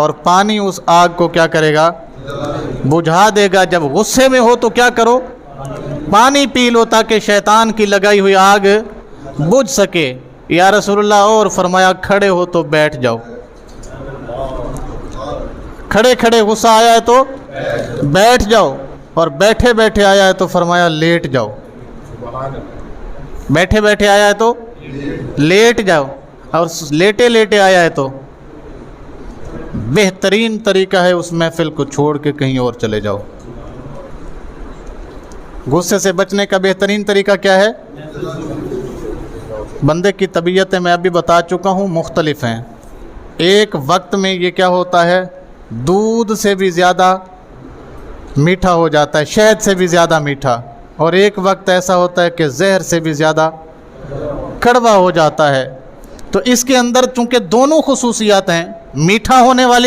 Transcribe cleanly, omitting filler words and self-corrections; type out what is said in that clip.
اور پانی اس آگ کو کیا کرے گا؟ بجھا دے گا۔ جب غصے میں ہو تو کیا کرو؟ پانی پی لو تاکہ شیطان کی لگائی ہوئی آگ بجھ سکے۔ یا رسول اللہ، اور فرمایا کھڑے ہو تو بیٹھ جاؤ، کھڑے کھڑے غصہ آیا ہے تو بیٹھ جاؤ، اور بیٹھے بیٹھے آیا ہے تو فرمایا لیٹ جاؤ، بیٹھے بیٹھے آیا ہے تو لیٹ جاؤ، اور لیٹے لیٹے آیا ہے تو بہترین طریقہ ہے اس محفل کو چھوڑ کے کہیں اور چلے جاؤ۔ غصے سے بچنے کا بہترین طریقہ کیا ہے؟ بندے کی طبیعتیں میں ابھی بتا چکا ہوں مختلف ہیں۔ ایک وقت میں یہ کیا ہوتا ہے؟ دودھ سے بھی زیادہ میٹھا ہو جاتا ہے، شہد سے بھی زیادہ میٹھا، اور ایک وقت ایسا ہوتا ہے کہ زہر سے بھی زیادہ کڑوا ہو جاتا ہے۔ تو اس کے اندر چونکہ دونوں خصوصیات ہیں، میٹھا ہونے والی